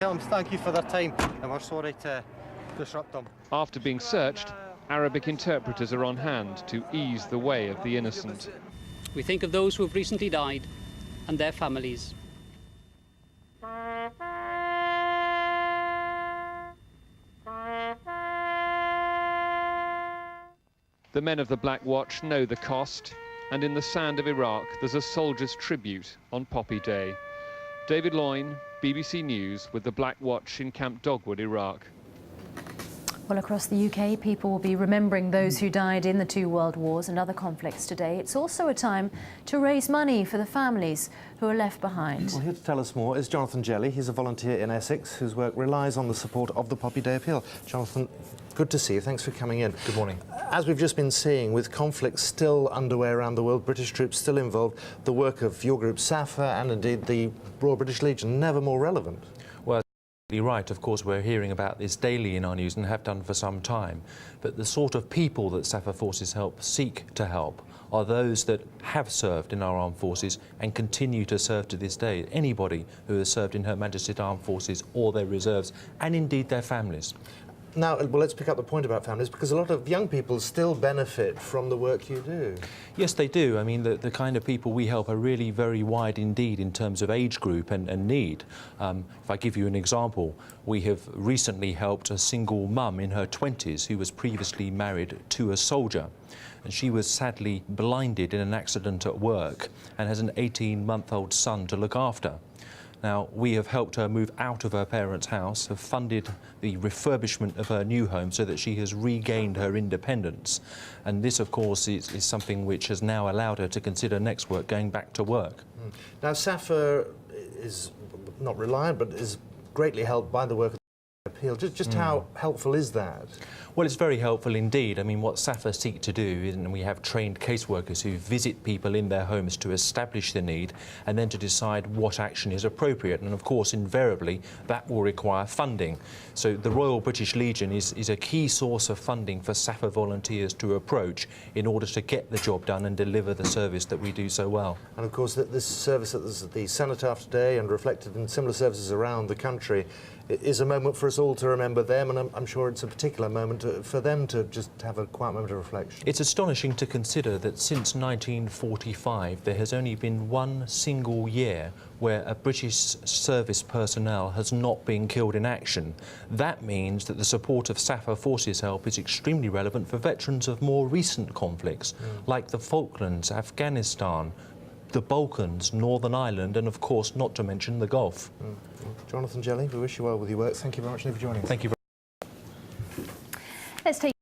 Thank you for their time, and we're sorry to disrupt them. After being searched, Arabic interpreters are on hand to ease the way of the innocent. We think of those who have recently died and their families. The men of the Black Watch know the cost, and in the sand of Iraq there's a soldier's tribute on Poppy Day. David Loyne, BBC News, with the Black Watch in Camp Dogwood, Iraq. Well, across the UK, people will be remembering those who died in the two world wars and other conflicts today. It's also a time to raise money for the families who are left behind. Well, here to tell us more is Jonathan Jelley. He's a volunteer in Essex whose work relies on the support of the Poppy Day Appeal. Jonathan, good to see you. Thanks for coming in. Good morning. As we've just been seeing, with conflicts still underway around the world, British troops still involved, the work of your group SSAFA and indeed the Royal British Legion never more relevant. Well, you're right. Of course, we're hearing about this daily in our news and have done for some time. But the sort of people that SSAFA Forces Help seek to help are those that have served in our armed forces and continue to serve to this day. Anybody who has served in Her Majesty's Armed Forces or their reserves, and indeed their families. Now, well, let's pick up the point about families, because a lot of young people still benefit from the work you do. Yes, they do. I mean, the kind of people we help are really very wide indeed in terms of age group and need. If I give you an example, we have recently helped a single mum in her 20s who was previously married to a soldier. And she was sadly blinded in an accident at work and has an 18-month-old son to look after. Now, we have helped her move out of her parents' house, have funded the refurbishment of her new home so that she has regained her independence. And this, of course, is something which has now allowed her to consider next work, going back to work. Now, SSAFA is not reliant, but is greatly helped by the work of the appeal. Just how helpful is that? Well, it's very helpful indeed. I mean, what SSAFA seek to do is, and we have trained caseworkers who visit people in their homes to establish the need and then to decide what action is appropriate. And of course, invariably, that will require funding. So the Royal British Legion is a key source of funding for SSAFA volunteers to approach in order to get the job done and deliver the service that we do so well. And of course, this service at the Cenotaph today and reflected in similar services around the country is a moment for us all to remember them, and I'm sure it's a particular moment for them to just have a quiet moment of reflection. It's astonishing to consider that since 1945 there has only been one single year where a British service personnel has not been killed in action. That means that the support of SSAFA Forces Help is extremely relevant for veterans of more recent conflicts, like the Falklands, Afghanistan, the Balkans, Northern Ireland, and of course not to mention the Gulf. Jonathan Jelley, we wish you well with your work. Thank you very much for joining us. Thank you very much. Let's take